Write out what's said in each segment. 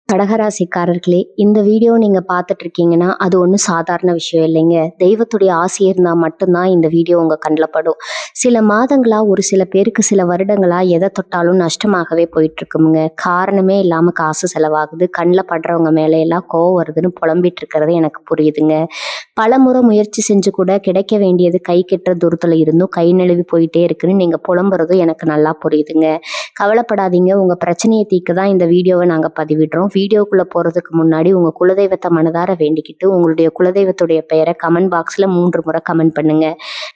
கடகராசிக்காரர்களே, இந்த வீடியோ நீங்க பார்த்துட்டு இருக்கீங்கன்னா, அது ஒண்ணும் சாதாரண விஷயம் இல்லைங்க. தெய்வத்துடைய ஆசி இருந்தா மட்டும்தான் இந்த வீடியோ உங்க கண்ல படும். சில மாதங்களா, ஒரு சில பேருக்கு சில வருடங்களா எத தொட்டாலும் நஷ்டமாகவே போயிட்டு இருக்குமுங்க. காரணமே இல்லாம காசு செலவாகுது. கண்ல படுறவங்க மேல எல்லாம் கோவம் வருதுன்னு புலம்பிட்டு இருக்கிறது எனக்கு புரியுதுங்க. பலமுறை முயற்சி செஞ்சு கூட கிடைக்க வேண்டியது கை கெட்டுற தூரத்துல இருந்தும் கை நழுவி போயிட்டே இருக்குன்னு நீங்க புலம்புறதும் எனக்கு நல்லா புரியுதுங்க. கவலைப்படாதீங்க. உங்க பிரச்சனையை தீர்க்க தான் இந்த வீடியோவை நாங்க பதிவிடுறோம். வீடியோக்குள்ள போறதுக்கு முன்னாடி உங்க குலதெய்வத்தை மனதார வேண்டிக்கிட்டு உங்களுடைய குலதெய்வத்துடைய பெயரை கமெண்ட் பாக்ஸ்ல 3 முறை கமெண்ட் பண்ணுங்க.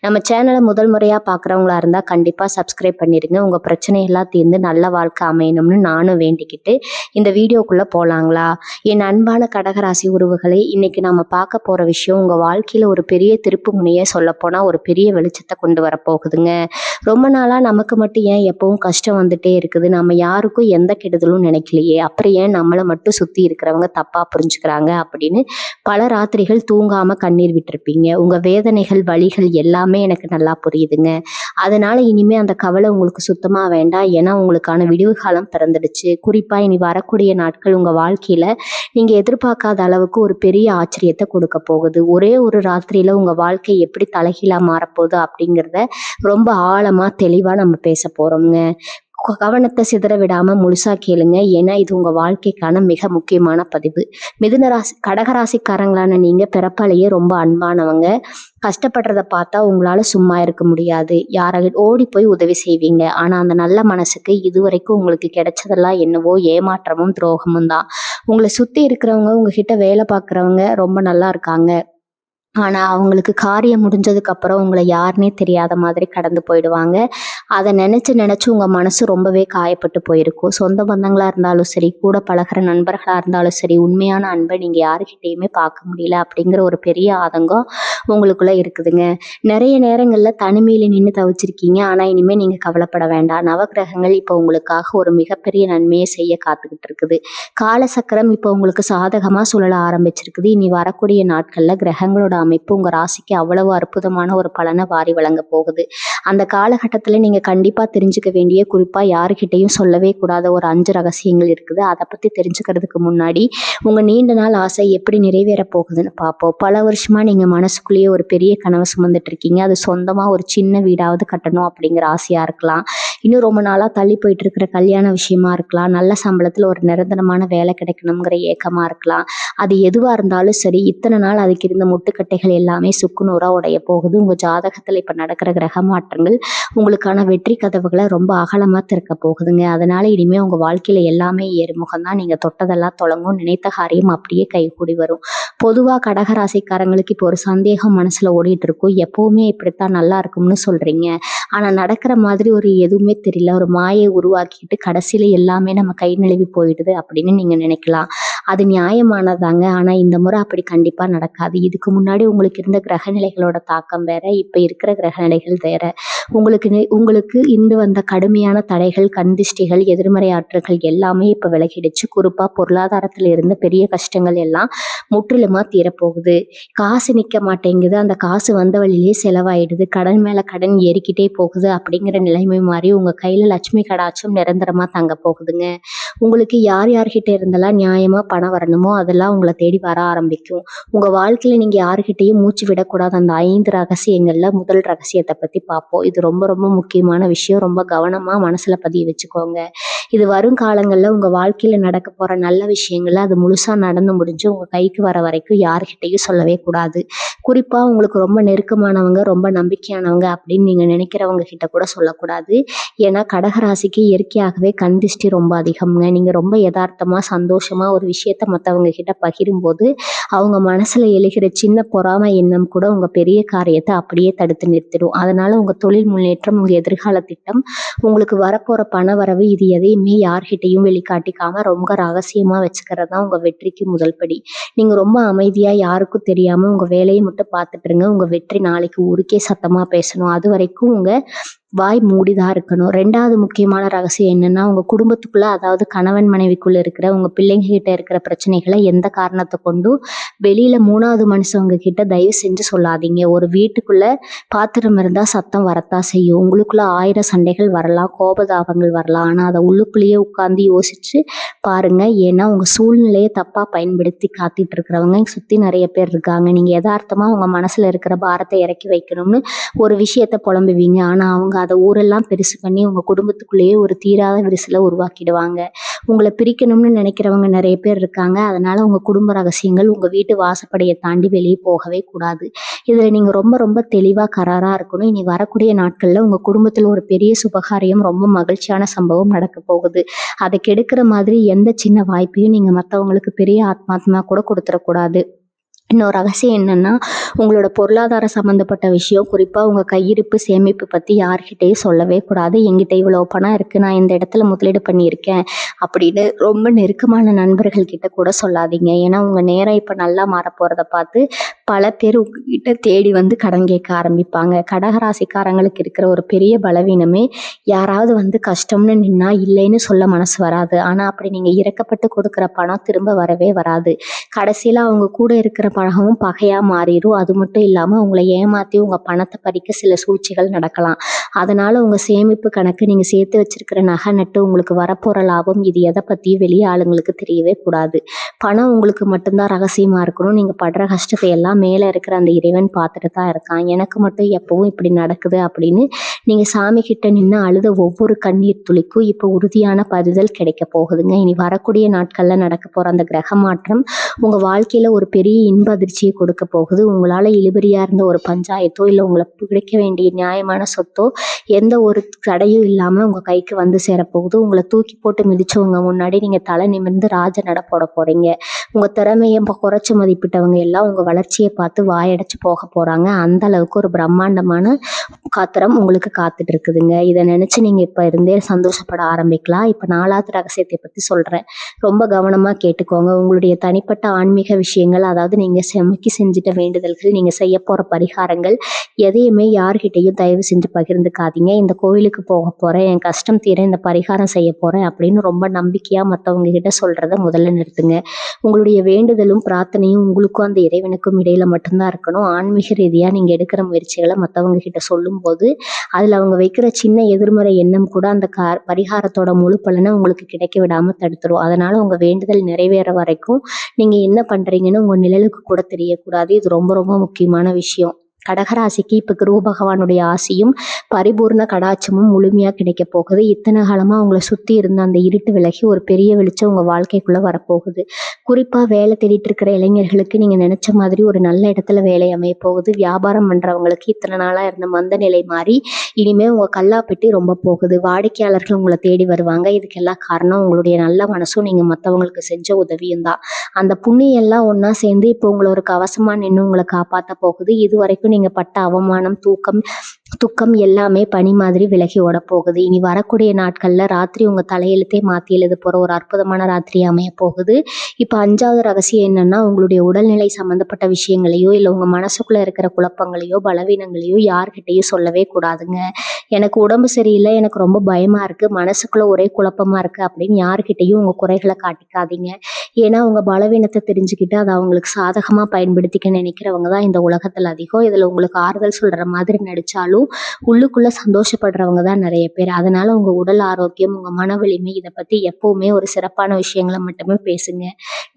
நம்ம சேனலை முதல் முறையா பாக்குறவங்களா இருந்தா கண்டிப்பா சப்ஸ்கிரைப் பண்ணிருங்க. உங்க பிரச்சனை எல்லாம் தீர்ந்து நல்ல வாழ்க்கை அமையணும்னு நானும் வேண்டிக்கிட்டு இந்த வீடியோக்குள்ள போலாங்களா? என் அன்பான கடகராசி உறவுகளே, இன்னைக்கு நாம பார்க்க போற விஷயம் உங்க வாழ்க்கையில ஒரு பெரிய திருப்பு முனையே சொல்ல போனா ஒரு பெரிய வெளிச்சத்தை கொண்டு வர போகுதுங்க. ரொம்ப நாளா நமக்கு மட்டும் ஏன் எப்பவும் கஷ்டம் வந்துட்டே இருக்குது, நம்ம யாருக்கும் எந்த கெடுதலும் நினைக்கலையே, அப்புறம் ஏன் நம்மளை மட்டும் சுத்தி இருக்கிறவங்க தப்பா புரிஞ்சுக்கிறாங்க அப்படின்னு பல ராத்திரிகள் தூங்காம கண்ணீர் விட்டிருப்பீங்க. உங்க வேதனைகள் வலிகள் எல்லாமே எனக்கு நல்லா புரியுதுங்க. அதனால இனிமே அந்த கவலை உங்களுக்கு சுத்தமா வேண்டாம். ஏன்னா உங்களுக்கான விடிவு காலம் பிறந்துடுச்சு. குறிப்பா இனி வரக்கூடிய நாட்கள் உங்க வாழ்க்கையில நீங்க எதிர்பார்க்காத அளவுக்கு ஒரு பெரிய ஆச்சரியத்தை கொடுக்க போகுது. ஒரே ஒரு ராத்திரியில உங்க வாழ்க்கை எப்படி தலைகீழா மாறப்போகுது அப்படிங்கிறத ரொம்ப ஆழமா தெளிவா நம்ம பேச போறோம்ங்க. கவனத்தை சிதற விடாம முழுசா கேளுங்க. ஏன்னா இது உங்க வாழ்க்கைக்கான மிக முக்கியமான பதிவு. கடகராசிக்காரங்களான நீங்க பிறப்பாலேயே ரொம்ப அன்பானவங்க. கஷ்டப்படுறத பார்த்தா உங்களால சும்மா இருக்க முடியாது. ஓடி போய் உதவி செய்வீங்க. ஆனா அந்த நல்ல மனசுக்கு இதுவரைக்கும் உங்களுக்கு கிடைச்சதெல்லாம் என்னவோ ஏமாற்றமும் துரோகமும் தான். உங்களை சுத்தி இருக்கிறவங்க, உங்ககிட்ட வேலை பார்க்குறவங்க ரொம்ப நல்லா இருக்காங்க. ஆனா அவங்களுக்கு காரியம் முடிஞ்சதுக்கு அப்புறம் உங்களை யாருன்னே தெரியாத மாதிரி கடந்து போயிடுவாங்க. அதை நினைச்சு உங்க மனசு ரொம்பவே காயப்பட்டு போயிருக்கும். சொந்த பந்தங்களா இருந்தாலும் சரி, கூட பழகுற நண்பர்களா இருந்தாலும் சரி, உண்மையான அன்பை நீங்க யாருக்கிட்டையுமே பார்க்க முடியல அப்படிங்கிற ஒரு பெரிய ஆதங்கம் உங்களுக்குள்ள இருக்குதுங்க. நிறைய நேரங்கள்ல தனிமையில நின்று தவிச்சிருக்கீங்க. ஆனா இனிமே நீங்க கவலைப்பட வேண்டாம். நவகிரகங்கள் இப்போ உங்களுக்காக ஒரு மிகப்பெரிய நன்மையை செய்ய காத்துக்கிட்டு இருக்குது. காலசக்கரம் இப்போ உங்களுக்கு சாதகமா சுழல ஆரம்பிச்சிருக்குது. இனி வரக்கூடிய நாட்கள்ல கிரகங்களோட அமைப்பு உங்க ராசிக்கு அவ்வளவு அற்புதமான ஒரு பலனை வாரி வழங்க போகுது. அந்த காலகட்டத்துல நீங்க கண்டிப்பா தெரிஞ்சுக்க வேண்டிய, குறிப்பா யாருக்கிட்டையும் சொல்லவே கூடாத ஒரு 5 ரகசியங்கள் இருக்குது. அதை பத்தி தெரிஞ்சுக்கிறதுக்கு முன்னாடி உங்க நீண்ட நாள் ஆசை எப்படி நிறைவேற போகுதுன்னு பார்ப்போம். பல வருஷமா நீங்க மனசுக்குள்ளேயே ஒரு பெரிய கனவு சுமந்துட்டு இருக்கீங்க. அது சொந்தமா ஒரு சின்ன வீடாவது கட்டணும் அப்படிங்கிற ஆசையா இருக்கலாம். இன்னும் ரொம்ப நாளா தள்ளி போயிட்டு இருக்கிற கல்யாண விஷயமா இருக்கலாம். நல்ல சம்பளத்துல ஒரு நிரந்தரமான வேலை கிடைக்கணுங்கிற ஏக்கமா இருக்கலாம். அது எதுவா இருந்தாலும் சரி, இத்தனை நாள் அதுக்கு இருந்த முட்டுக்கட்டைகள் எல்லாமே சுக்குநூறா உடைய போகுது. உங்க ஜாதகத்துல இப்ப நடக்கிற கிரக மாற்றங்கள் உங்களுக்கான வெற்றி கதவுகளை ரொம்ப அகலமா திறக்க போகுதுங்க. அதனால இனிமே உங்க வாழ்க்கையில எல்லாமே ஏறுமுகம் தான். நீங்க தொட்டதெல்லாம் தொடங்கும். நினைத்த காரியம் அப்படியே கைகூடி வரும். பொதுவா கடகராசிக்காரங்களுக்கு இப்போ ஒரு சந்தேகம் மனசுல ஓடிட்டு இருக்கும். எப்பவுமே இப்படித்தான் நல்லா இருக்கும்னு சொல்றீங்க, ஆனா நடக்கிற மாதிரி ஒரு எதுவுமே தெரியல, ஒரு மாயை உருவாக்கிட்டு கடைசியில எல்லாமே நம்ம கை நழுவி போயிடுது அப்படின்னு நீங்க நினைக்கலாம். அது நியாயமானதாங்க. ஆனா இந்த முறை அப்படி கண்டிப்பா நடக்காது. இதுக்கு முன்னாடி உங்களுக்கு இருந்த கிரகநிலைகளோட தாக்கம் வேற, இப்ப இருக்கிற கிரகநிலைகள் வேற. உங்களுக்கு இருந்து வந்த கடுமையான தடைகள், கண்திஷ்டிகள், எதிர்மறை ஆற்றல்கள் எல்லாமே இப்ப விலகிடுச்சு. குறிப்பா பொருளாதாரத்துல இருந்த பெரிய கஷ்டங்கள் எல்லாம் முற்றிலுமா தீரப்போகுது. காசு நிக்க மாட்டேங்குது. அந்த காசு வந்த வழியிலேயே செலவாயிடுது. கடன் மேல கடன் ஏறிக்கிட்டே போகுது அப்படிங்கிற நிலைமை மாறி உங்க கையில லட்சுமி கடாட்சம் நிரந்தரமா தங்க போகுதுங்க. உங்களுக்கு யார்கிட்ட இருந்தெல்லாம் நியாயமா பணம் வரணுமோ அதெல்லாம் உங்களை தேடி வர ஆரம்பிக்கும். உங்க வாழ்க்கையில நீங்க யாருக்கிட்டையும் மூச்சு விடக்கூடாத அந்த 5 ரகசியங்கள்ல முதல் ரகசியத்தை பத்தி பார்ப்போம். இது ரொம்ப ரொம்ப முக்கியமான விஷயம். ரொம்ப கவனமா மனசுல பதிய வச்சுக்கோங்க. இது வருங்காலங்கள்ல உங்க வாழ்க்கையில நடக்க போற நல்ல விஷயங்கள்ல அது முழுசா நடந்து முடிஞ்சு உங்க கைக்கு வர வரைக்கும் யாருக்கிட்டையும் சொல்லவே கூடாது. குறிப்பா உங்களுக்கு ரொம்ப நெருக்கமானவங்க, ரொம்ப நம்பிக்கையானவங்க அப்படின்னு நீங்க நினைக்கிறவங்க கிட்ட கூட சொல்லக்கூடாது. ஏன்னா கடகராசிக்கு இயற்கையாகவே கண் திருஷ்டி ரொம்ப அதிகம்ங்க. நீங்க ரொம்ப யதார்த்தமா சந்தோஷமா ஒரு விஷயத்த மற்றவங்க கிட்ட பகிரும்போது அவங்க மனசுல எழுகிற சின்ன பொறாமை எண்ணம் கூட உங்க பெரிய காரியத்தை அப்படியே தடுத்து நிறுத்திடும். அதனால உங்க தொழில் முன்னேற்றம், உங்க எதிர்கால திட்டம், உங்களுக்கு வரப்போற பண வரவு, இது எதையுமே யார்கிட்டையும் வெளிக்காட்டிக்காம ரொம்ப ரகசியமா வச்சுக்கிறது தான் உங்க வெற்றிக்கு முதல் படி. நீங்க ரொம்ப அமைதியா யாருக்கும் தெரியாம உங்க வேலையை மட்டும் பார்த்துட்டு இருங்க. உங்க வெற்றி நாளைக்கு ஊருக்கே சத்தமா பேசணும். அது வரைக்கும் உங்க வாய் மூடிதான் இருக்கணும். 2வது முக்கியமான ரகசியம் என்னன்னா, உங்க குடும்பத்துக்குள்ள அதாவது கணவன் மனைவிக்குள்ள இருக்கிற உங்க பிள்ளைங்க கிட்ட இருக்கிற பிரச்சனைகள எந்த காரணத்த கொண்டும் வெளியில 3வது மனுஷவங்க கிட்ட தயவு செஞ்சு சொல்லாதீங்க. ஒரு வீட்டுக்குள்ள பாத்திரம் இருந்தா சத்தம் வரத்தான் செய்யும். உங்களுக்குள்ள 1000 சண்டைகள் வரலாம், கோபதாபங்கள் வரலாம். ஆனா அத உள்ளுக்குள்ளேயே உட்கார்ந்து யோசிச்சு பாருங்க. ஏன்னா உங்க சூழ்நிலைய தப்பா பயன்படுத்தி காத்துட்டு இருக்கிறவங்க சுத்தி நிறைய பேர் இருக்காங்க. நீங்க எதார்த்தமா உங்க மனசுல இருக்கிற பாரத்தை இறக்கி வைக்கணும்னு ஒரு விஷயத்த புலம்புவீங்க. ஆனா அவங்க அத ஊரெல்லாம் பெருசு பண்ணி உங்க குடும்பத்துக்குள்ளேயே ஒரு தீராத விரிசல உருவாக்கிடுவாங்க. உங்களை பிரிக்கணும்னு நினைக்கிறவங்க நிறைய பேர் இருக்காங்க. அதனால உங்க குடும்ப ரகசியங்கள் உங்க வீட்டு வாசப்படியை தாண்டி வெளியே போகவே கூடாது. இதுல நீங்க ரொம்ப ரொம்ப தெளிவா கராரா இருக்கணும். இனி வரக்கூடிய நாட்கள்ல உங்க குடும்பத்துல ஒரு பெரிய சுபகாரியம், ரொம்ப மகிழ்ச்சியான சம்பவம் நடக்க போகுது. அதை கெடுக்கிற மாதிரி எந்த சின்ன வாய்ப்பையும் நீங்க மத்தவங்களுக்கு பெரிய ஆத்மாத்மா கூட கொடுத்துடக்கூடாது. இன்னொரு ரகசியம் என்னன்னா, உங்களோட பொருளாதார சம்மந்தப்பட்ட விஷயம், குறிப்பா உங்க கையிருப்பு, சேமிப்பு பத்தி யார்கிட்டயும் சொல்லவே கூடாது. என்கிட்ட இவ்வளோ பணம் இருக்கு, நான் இந்த இடத்துல முதலீடு பண்ணியிருக்கேன் அப்படின்னு ரொம்ப நெருக்கமான நண்பர்கள் கிட்ட கூட சொல்லாதீங்க. ஏன்னா உங்க நேரம் இப்ப நல்லா மாறப்போறத பார்த்து பல பேர் உங்ககிட்ட தேடி வந்து கடன் கேட்க ஆரம்பிப்பாங்க. கடகராசிக்காரங்களுக்கு இருக்கிற ஒரு பெரிய பலவீனமே, யாராவது வந்து கஷ்டம்னு நின்னா இல்லைன்னு சொல்ல மனசு வராது. ஆனா அப்படி நீங்க இறக்கப்பட்டு கொடுக்குற பணம் திரும்ப வரவே வராது. கடைசியில அவங்க கூட இருக்கிற பழகவும் பகையா மாறிடும். அது மட்டும் இல்லாம உங்களை ஏமாத்தி உங்க பணத்தை பறிக்க சில சூழ்ச்சிகள் நடக்கலாம். அதனால உங்க சேமிப்பு கணக்கு, நீங்க சேர்த்து வச்சிருக்கிற நகை நட்டு, உங்களுக்கு வரப்போற லாபம், இது எதை பத்தியும் வெளியே ஆளுங்களுக்கு தெரியவே கூடாது. பணம் உங்களுக்கு மட்டும்தான் ரகசியமா இருக்கணும். நீங்க படுற கஷ்டத்தை எல்லாம் மேல இருக்கிற அந்த இறைவன் பார்த்துட்டு தான் இருக்கான். எனக்கு மட்டும் எப்பவும் இப்படி நடக்குது அப்படின்னு நீங்க சாமி கிட்ட நின்று அழுத ஒவ்வொரு கண்ணீர் துளிக்கும் இப்ப உறுதியான பதில் கிடைக்க போகுதுங்க. இனி வரக்கூடிய நாட்கள்ல நடக்க போற அந்த கிரக மாற்றம் உங்க வாழ்க்கையில ஒரு பெரிய இன்ப அதிர்ச்சியை கொடுக்க போகுது. உங்களால இழுபறியா இருந்த ஒரு பஞ்சாயத்தோ இல்ல உங்களுக்கு கிடைக்க வேண்டிய நியாயமான சொத்தோ எந்த ஒரு தடையும் இல்லாம உங்க கைக்கு வந்து சேரப்போகுது. உங்களை தூக்கி போட்டு மிதிச்சவங்க முன்னாடி நீங்க தலை நிமிர்ந்து ராஜ நட போட போறீங்க. உங்க திறமையை குறைச்சு மதிப்பிட்டவங்க எல்லாம் உங்க வளர்ச்சியை பார்த்து வாயடைச்சு போக போறாங்க. அந்த அளவுக்கு ஒரு பிரம்மாண்டமான காத்திரம் உங்களுக்கு காத்துட்டு இருக்குதுங்க. இதை நினைச்சு நீங்க இப்ப இருந்தே சந்தோஷப்பட ஆரம்பிக்கலாம். இப்ப 4வது ரகசியத்தை பத்தி சொல்றேன். ரொம்ப கவனமா கேட்டுக்கோங்க. உங்களுடைய தனிப்பட்ட ஆன்மீக விஷயங்கள், அதாவது நீங்க செஞ்சிட்ட வேண்டுதல்கள், நீங்க செய்ய போற பரிகாரங்கள் எதையுமே யார்கிட்டையும் தயவு செஞ்சு பகிர்ந்துக்காதீங்க. இந்த கோயிலுக்கு போக போறேன், என் கஷ்டம் தீர இந்த பரிகாரம் செய்ய போறேன் அப்படின்னு ரொம்ப நம்பிக்கையா மத்தவங்க கிட்ட சொல்றத முதல்ல நிறுத்துங்க. உங்களுடைய வேண்டுதலும் பிரார்த்தனையும் உங்களுக்கும் அந்த இறைவனுக்கும் இடையில மட்டும்தான் இருக்கணும். ஆன்மீக ரீதியா நீங்க எடுக்கிற முயற்சிகளை மத்தவங்க கிட்ட சொல்லும் போது அதுல அவங்க வைக்கிற சின்ன எதிர்மறை எண்ணம் கூட அந்த பரிகாரத்தோட முழு பலனை உங்களுக்கு கிடைக்க விடாம தடுத்துரும். அதனால உங்க வேண்டுதல் நிறைவேற வரைக்கும் நீங்க என்ன பண்றீங்கன்னு உங்க நிழலுக்கு கூட தெரியக்கூடாது. இது ரொம்ப ரொம்ப முக்கியமான விஷயம். கடகராசிக்கு இப்ப குரு பகவானுடைய ஆசியும் பரிபூர்ண கடாட்சமும் முழுமையா கிடைக்க போகுது. இத்தனை காலமா உங்களை சுத்தி இருந்த அந்த இருட்டு விலகி ஒரு பெரிய வெளிச்சம் உங்க வாழ்க்கைக்குள்ள வரப்போகுது. குறிப்பா வேலை தேடிட்டு இருக்கிற இளைஞர்களுக்கு நீங்க நினைச்ச மாதிரி ஒரு நல்ல இடத்துல வேலை அமைய போகுது. வியாபாரம் பண்றவங்களுக்கு இத்தனை நாளா இருந்த மந்த நிலை மாறி இனிமே உங்க கல்லாப்பெட்டி ரொம்ப போகுது. வாடிக்கையாளர்கள் உங்களை தேடி வருவாங்க. இதுக்கெல்லாம் காரணம் உங்களுடைய நல்ல மனசும் நீங்க மத்தவங்களுக்கு செஞ்ச உதவியும் தான். அந்த புண்ணியம் எல்லாம் ஒன்னா சேர்ந்து இப்போ உங்களை ஒரு கவசமா நின்று உங்களை காப்பாத்த போகுது. இது வரைக்கும் நீங்க பட்ட அவமானம், துக்கம் எல்லாமே பனி மாதிரி விலகி ஓட போகுது. இனி வரக்கூடிய நாட்கள்ல ராத்திரி உங்க தலையெழுத்தே மாத்தி எழுத போற ஒரு அற்புதமான ராத்திரி அமைய போகுது. இப்ப 5வது ரகசியம் என்னன்னா, உங்களுடைய உடல்நிலை சம்பந்தப்பட்ட விஷயங்களையோ இல்ல உங்க மனசுக்குள்ள இருக்கிற குழப்பங்களையோ பலவீனங்களையோ யார்கிட்டையும் சொல்லவே கூடாதுங்க. எனக்கு உடம்பு சரியில்லை, எனக்கு ரொம்ப பயமா இருக்கு, மனசுக்குள்ள ஒரே குழப்பமா இருக்கு அப்படின்னு யார்கிட்டையும் உங்க குறைகளை காட்டிக்காதீங்க. ஏன்னா உங்க பலவீனத்தை தெரிஞ்சுக்கிட்டு அதை அவங்களுக்கு சாதகமா பயன்படுத்திக்க நினைக்கிறவங்க தான் இந்த உலகத்துல அதிகம். இதுல உங்களுக்கு ஆறுதல் சொல்ற மாதிரி நடிச்சாலும் உள்ளுக்குள்ள சந்தோஷப்படுறவங்க தான் நிறைய பேர். அதனால உங்க உடல் ஆரோக்கியம், உங்க மன வலிமை, இதை பத்தி எப்பவுமே ஒரு சிறப்பான விஷயங்களை மட்டுமே பேசுங்க.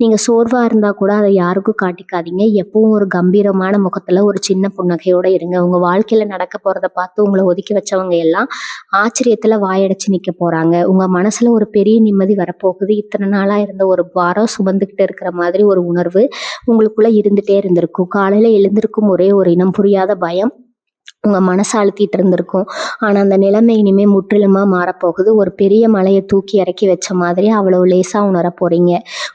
நீங்க சோர்வா இருந்தா கூட அதை யாருக்கும் காட்டிக்காதீங்க. எப்பவும் ஒரு கம்பீரமான முகத்துல ஒரு சின்ன புன்னகையோட இருங்க. உங்க வாழ்க்கையில நடக்க போறதை பார்த்து உங்களை ஒதுக்கி வச்சவங்க எல்லாம் ஆச்சரியத்துல வாயடைச்சு நிக்க போறாங்க. உங்க மனசுல ஒரு பெரிய நிம்மதி வரப்போகுது. இத்தனை நாளா இருந்த ஒரு வாரம் சுமந்துகிட்டு இருக்கிற மாதிரி ஒரு உணர்வு உங்களுக்குள்ள இருந்துட்டே இருந்திருக்கும். காலையில எழுந்திருக்கும் ஒரே ஒரு இனம் புரியாத பயம் உங்க மனசை அழுத்திட்டு இருந்திருக்கும். ஆனா அந்த நிலைமை இனிமே முற்றிலுமா மாறப்போகுது. ஒரு பெரிய மலையை தூக்கி இறக்கி வச்ச மாதிரி அவ்வளவு லேசா உணர போறீங்க.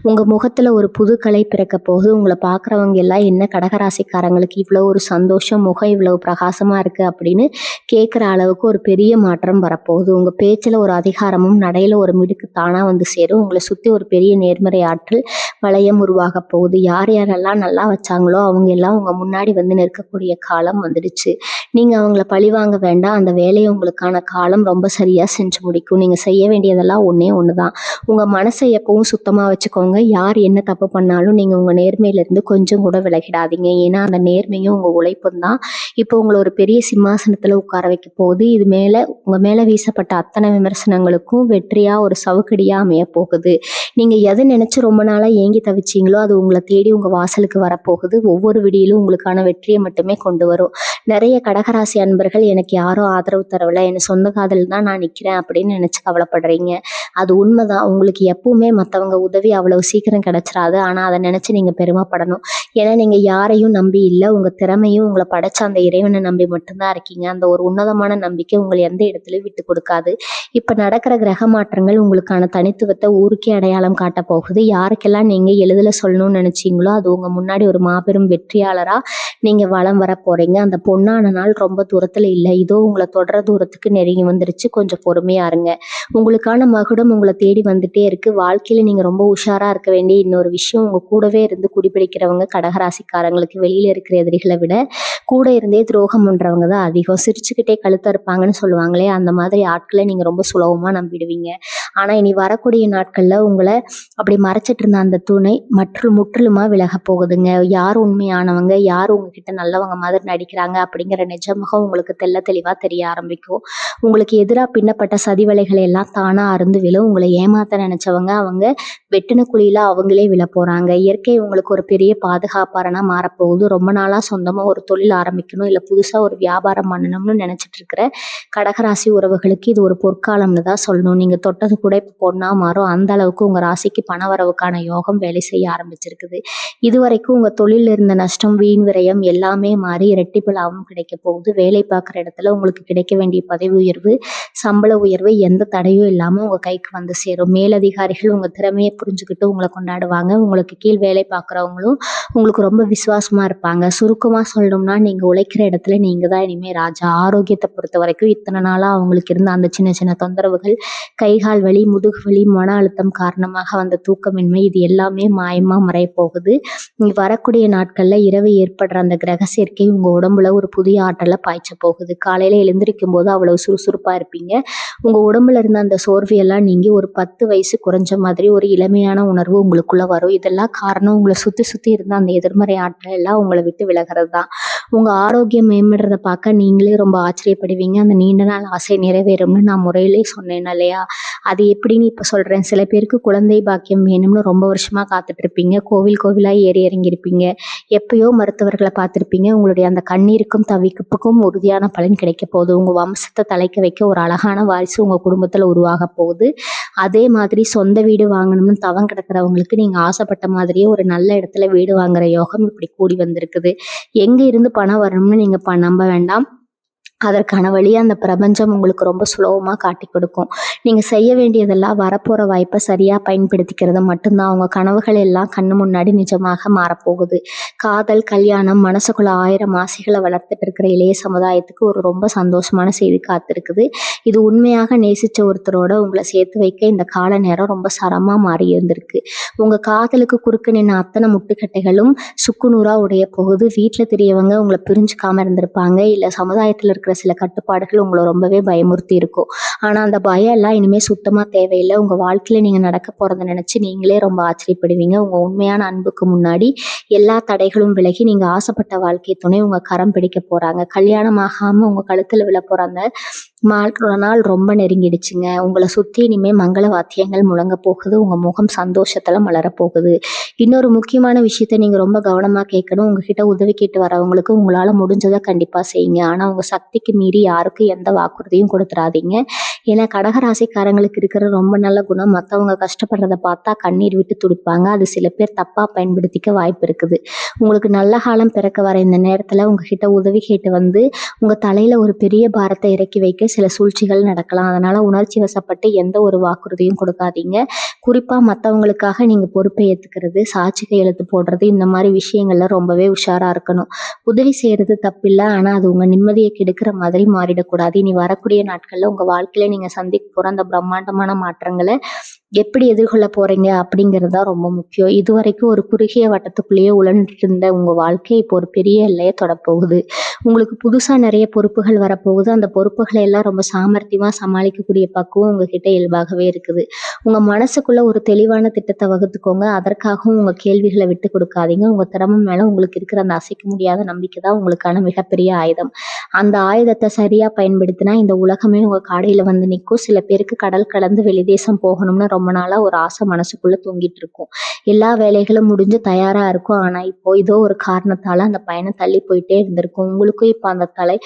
உங்க முகத்துல ஒரு புது கலை பிறக்க போகுது. உங்களை பாக்குறவங்க எல்லாம் என்ன கடகராசிக்காரங்களுக்கு இவ்வளவு ஒரு சந்தோஷம், முகம் இவ்வளவு பிரகாசமா இருக்கு அப்படின்னு கேட்கிற அளவுக்கு ஒரு பெரிய மாற்றம் வரப்போகுது. உங்க பேச்சுல ஒரு அதிகாரமும் நடையில ஒரு மிடுக்கு தானா வந்து சேரும். உங்களை சுத்தி ஒரு பெரிய நேர்மறை ஆற்றல் வளையம் உருவாக போகுது. யார் யாரெல்லாம் நல்லா வச்சாங்களோ அவங்க எல்லாம் உங்க முன்னாடி வந்து நிற்கக்கூடிய காலம் வந்துடுச்சு. நீங்க அவங்கள பழிவாங்க வேண்டாம். அந்த வேலையை உங்களுக்கான காலம் ரொம்ப சரியா செஞ்சு முடிக்கும். நீங்க செய்ய வேண்டியதெல்லாம் ஒண்ணே ஒண்ணுதான். உங்க மனசை எப்பவும் சுத்தமா வச்சுக்கோங்க. யார் என்ன தப்பு பண்ணாலும் நீங்க உங்க நேர்மையிலிருந்து கொஞ்சம் கூட விலகிடாதீங்க. ஏன்னா அந்த நேர்மையும் உங்க உழைப்பும் தான் இப்போ உங்கள ஒரு பெரிய சிம்மாசனத்துல உட்கார வைக்க போகுது. இது மேல உங்க மேல வீசப்பட்ட அத்தனை விமர்சனங்களுக்கும் வெற்றியா ஒரு சவுக்கடியா அமைய போகுது. நீங்க எதை நினைச்சு ரொம்ப நாளா ஏங்கி தவிச்சீங்களோ அது உங்களை தேடி உங்க வாசலுக்கு வரப்போகுது. ஒவ்வொரு விடியிலும் உங்களுக்கான வெற்றியை மட்டுமே கொண்டு வரும். நிறைய கடகராசி அன்பர்கள் எனக்கு யாரும் ஆதரவு தரவில்லை, என் சொந்த காதல் தான் நான் நிக்கிறேன் அப்படின்னு நினைச்சு கவலைப்படுறீங்க. அது உண்மைதான். உங்களுக்கு எப்பவுமே மற்றவங்க உதவி அவ்வளவு சீக்கிரம் கிடைச்சிடாது. ஆனா அதை நினைச்சு நீங்க பெருமைப்படணும். ஏன்னா நீங்க யாரையும் நம்பி இல்லை, உங்க திறமையும் உங்களை படைச்ச அந்த இறைவனை நம்பி மட்டும்தான் இருக்கீங்க. அந்த ஒரு உன்னதமான நம்பிக்கை உங்களை எந்த இடத்துலயும் விட்டு கொடுக்காது. இப்ப நடக்கிற கிரக மாற்றங்கள் உங்களுக்கான தனித்துவத்தை ஊருக்கே அடையாளம் காட்ட போகுது. யாருக்கெல்லாம் நீங்க எளிதில் சொல்லணும்னு நினைச்சீங்களோ அது உங்க முன்னாடி ஒரு மாபெரும் வெற்றியாளரா நீங்க வலம் வர போறீங்க. அந்த பொன்னான நாள் ரொம்ப தூரத்துல இல்லை, இதோ உங்களை தொடர தூரத்துக்கு நெருங்கி வந்துருச்சு. கொஞ்சம் பொறுமையா இருங்க. உங்களுக்கான மகுடம் உங்களை தேடி வந்துட்டே இருக்கு. வாழ்க்கையில நீங்க ரொம்ப உஷாரா இருக்க வேண்டிய இன்னொரு விஷயம், உங்க கூடவே இருந்து குடிபிடிக்கிறவங்க கடகராசிக்காரங்களுக்கு வெளியில இருக்கிற எதிரிகளை விட கூட இருந்தே துரோகம் பண்றவங்க தான் அதிகம். சிரிச்சுக்கிட்டே கழுத்த இருப்பாங்கன்னு சொல்லுவாங்களே, அந்த மாதிரி ஆட்களை நீங்க ரொம்ப சுலபமா நம்பிடுவீங்க. ஆனா இனி வரக்கூடிய நாட்கள்ல உங்களை அப்படி மறைச்சிட்டு இருந்த அந்த துணை முற்றிலுமா விலக போகுதுங்க. யார் உண்மையானவங்க, யார் உங்ககிட்ட நல்லவங்க மாதிரி நடிக்கிறாங்க அப்படிங்கிற நிஜமுகம் உங்களுக்கு தெள்ள தெளிவா தெரிய ஆரம்பிக்கும். உங்களுக்கு எதிராக பின்னப்பட்ட சதிவலைகளை எல்லாம் தானா அருந்து விழும். உங்களை ஏமாத்த நினைச்சவங்க அவங்க வெட்டின குழியில அவங்களே விழ போறாங்க. இயற்கை உங்களுக்கு ஒரு பெரிய பாதுகாப்பாரனா மாறப்போகுது. ரொம்ப நாளா சொந்தமா ஒரு தொழில் ஆரம்பிக்கணும், இல்ல புதுசா ஒரு வியாபாரம் பண்ணணும்னு நினைச்சிட்டு இருக்கிற கடகராசி உறவுகளுக்கு இது ஒரு பொற்காலம்னு தான் சொல்லணும். நீங்க தொட்டது கூட இப்போ பொண்ணா மாறும். அந்த அளவுக்கு உங்க ராசிக்கு பணவரவுக்கான யோகம் வேலை செய்ய ஆரம்பிச்சிருக்குது. இதுவரைக்கும் உங்க தொழில் இருந்த நஷ்டம், வீண் விரயம் எல்லாமே மாறி இரட்டிப்பு லாபம் கிடைக்க போகுது. வேலை பார்க்குற இடத்துல உங்களுக்கு கிடைக்க வேண்டிய பதவி உயர்வு, சம்பள உயர்வு எந்த தடையும் இல்லாம உங்க கைக்கு வந்து சேரும். மேலதிகாரிகள் உங்க திறமையை புரிஞ்சுக்கிட்டு உங்களை கொண்டாடுவாங்க. உங்களுக்கு கீழ் வேலை பார்க்குறவங்களும் உங்களுக்கு ரொம்ப விசுவாசமா இருப்பாங்க. சுருக்கமா சொல்லணும்னா நீங்க உழைக்கிற இடத்துல நீங்க தான் இனிமே ராஜா. ஆரோக்கியத்தை பொறுத்த வரைக்கும் இத்தனை நாளா அவங்களுக்கு இருந்த அந்த சின்ன சின்ன தொந்தரவுகள், கைகால் வலி, முதுகு வலி, மன அழுத்தம் காரணமாக வந்த தூக்கமின்மை, இது எல்லாமே மாயமா மறைய போகுது. வரக்கூடிய நாட்கள்ல இரவு ஏற்படுற அந்த கிரக சேர்க்கை உங்க உடம்புல ஒரு புதிய ஆற்றலை பாய்ச்ச போகுது. காலையில எழுந்திருக்கும் போது அவ்வளவு சுறுசுறுப்பா இருப்பீங்க. உங்க உடம்புல இருந்த அந்த சோர்வையெல்லாம் நீங்கி ஒரு 10 வயசு குறைஞ்ச மாதிரி ஒரு இளமையான உணர்வு உங்களுக்குள்ள வரும். இதெல்லாம் காரணம் உங்களை சுத்தி சுத்தி இருந்த அந்த எதிர்மறை ஆற்றல் எல்லாம் உங்களை விட்டு விலகிறது தான். உங்க ஆரோக்கியம் மேம்படுறத பார்க்க நீங்களே ரொம்ப ஆச்சரியப்படுவீங்க. அந்த நீண்ட நாள் ஆசை நிறைவேறும்னு நான் முறையிலே சொன்னேன் இல்லையா? அது எப்படின்னு இப்ப சொல்றேன். சில பேருக்கு குழந்தை பாக்கியம் வேணும்னு ரொம்ப வருஷமா காத்துட்டு இருப்பீங்க. கோவில் கோவிலா ஏறி இறங்கியிருப்பீங்க. எப்பயோ மருத்துவர்களை பார்த்திருப்பீங்க. உங்களுடைய அந்த கண்ணீருக்கும் தவிப்புக்கும் உறுதியான பலன் கிடைக்க போகுது. உங்க வம்சத்தை தலைக்க வைக்க ஒரு அழகான வாரிசு உங்க குடும்பத்துல உருவாக போகுது. அதே மாதிரி சொந்த வீடு வாங்கணும்னு தவம் கிடக்கிறவங்களுக்கு நீங்க ஆசைப்பட்ட மாதிரியே ஒரு நல்ல இடத்துல வீடு வாங்குற யோகம் இப்படி கூடி வந்திருக்குது. எங்க இருந்து பணம் வரணும்னு நீங்க நம்ப வேண்டாம். அதற்கான வழியை அந்த பிரபஞ்சம் உங்களுக்கு ரொம்ப சுலபமா காட்டி கொடுக்கும். நீங்க செய்ய வேண்டியதெல்லாம் வரப்போற வாய்ப்பை சரியா பயன்படுத்திக்கிறது மட்டும்தான். உங்க கனவுகள் எல்லாம் கண்ணு முன்னாடி நிஜமாக மாறப்போகுது. காதல், கல்யாணம், மனசுக்குள்ள 1000 ஆசைகளை வளர்த்துட்டு இருக்கிற இளைய சமுதாயத்துக்கு ஒரு ரொம்ப சந்தோஷமான செய்தி காத்திருக்குது. இது உண்மையாக நேசிச்ச ஒருத்தரோட உங்களை சேர்த்து வைக்க இந்த கால நேரம் ரொம்ப சரமா மாறி இருந்திருக்கு. உங்க காதலுக்கு குறுக்க நின்ன அத்தனை முட்டுக்கட்டைகளும் சுக்குநூறா உடைய போகுது. வீட்டுல தெரியவங்க உங்களை பிரிஞ்சுக்காம இருந்திருப்பாங்க, இல்ல சமுதாயத்துல இருக்கிற சில கட்டுப்பாடுகள் உங்களை ரொம்பவே பயமுறுத்தி இருக்கும். ஆனா அந்த பயம் எல்லாம் இனிமே சுத்தமா தேவையில்லை. உங்க வாழ்க்கையில நீங்க நடக்க போறதை நினைச்சு நீங்களே ரொம்ப ஆச்சரியப்படுவீங்க. உங்க உண்மையான அன்புக்கு முன்னாடி எல்லா தடைகளும் விலகி நீங்க ஆசைப்பட்ட வாழ்க்கை துணை உங்க கரம் பிடிக்க போறாங்க. கல்யாணம் ஆகாம உங்க கழுத்துல விழ போற அந்த நாள் ரொம்ப நெருங்கிடுச்சுங்க. உங்களை சுத்தி இனிமே மங்கள வாத்தியங்கள் முழங்க போகுது. உங்க முகம் சந்தோஷத்துல மலர போகுது. இன்னொரு முக்கியமான விஷயத்த நீங்க ரொம்ப கவனமா கேட்கணும். உங்ககிட்ட உதவி கேட்டு வரவங்களுக்கு உங்களால முடிஞ்சதை கண்டிப்பா செய்யுங்க. ஆனா உங்க சக்திக்கு மீறி யாருக்கும் எந்த வாக்குறுதியும் கொடுத்துடாதீங்க. ஏன்னா கடகராசிக்காரங்களுக்கு இருக்கிற ரொம்ப நல்ல குணம், மற்றவங்க கஷ்டப்படுறத பார்த்தா கண்ணீர் விட்டு துடிப்பாங்க. அது சில பேர் தப்பா பயன்படுத்திக்க வாய்ப்பு இருக்குது. உங்களுக்கு நல்ல காலம் பிறக்க வர இந்த நேரத்துல உங்ககிட்ட உதவி கேட்டு வந்து உங்க தலையில ஒரு பெரிய பாரத்தை இறக்கி வைக்க சில சூழ்ச்சிகள் நடக்கலாம். அதனால உணர்ச்சி வசப்பட்டு எந்த ஒரு வாக்குறுதியும் கொடுக்காதீங்க. குறிப்பா மற்றவங்களுக்காக நீங்க பொறுப்பை ஏத்துக்கிறது, சாட்சி கையெழுத்து போடுறது, இந்த மாதிரி விஷயங்கள்ல ரொம்பவே உஷாரா இருக்கணும். உதவி செய்யறது தப்பில்லை, ஆனா அது உங்க நிம்மதியை கெடுக்கிற மாதிரி மாறிடக்கூடாது. இனி வரக்கூடிய நாட்கள்ல உங்க வாழ்க்கையில நீங்க சந்திக்க போற அந்த பிரம்மாண்டமான மாற்றங்களை எப்படி எதிர்கொள்ள போறீங்க அப்படிங்கிறது தான் ரொம்ப முக்கியம். இதுவரைக்கும் ஒரு குறுகிய வட்டத்துக்குள்ளேயே உழன்றுட்டு இருந்த உங்க வாழ்க்கை இப்போ ஒரு பெரிய எல்லைய தொடப்போகுது. உங்களுக்கு புதுசா நிறைய பொறுப்புகள் வரப்போகுது. அந்த பொறுப்புகளை எல்லாம் ரொம்ப சாமர்த்தியமா சமாளிக்கக்கூடிய பக்குவம் உங்ககிட்ட இயல்பாகவே இருக்குது. உங்க மனசுக்குள்ள ஒரு தெளிவான திட்டத்தை வகுத்துக்கோங்க. அதற்காகவும் உங்க கேள்விகளை விட்டு கொடுக்காதீங்க. உங்க திறமை மேல உங்களுக்கு இருக்கிற அந்த அசைக்க முடியாத நம்பிக்கை தான் உங்களுக்கான மிகப்பெரிய ஆயுதம். அந்த ஆயுதத்தை சரியா பயன்படுத்தினா இந்த உலகமே உங்க காடையில வந்து நிற்கும். சில பேருக்கு கடல் கடந்து வெளிதேசம் போகணும்னு ரொம்ப நாளா ஒரு ஆசை மனசுக்குள்ள தூங்கிட்டு இருக்கும். எல்லா வேலைகளும் முடிஞ்சு தயாரா இருக்கும். ஆனா இப்போ ஏதோ ஒரு காரணத்தால அந்த பயணம் தள்ளி போயிட்டே இருந்திருக்கும். உங்களுக்கும் இப்ப அந்த தலை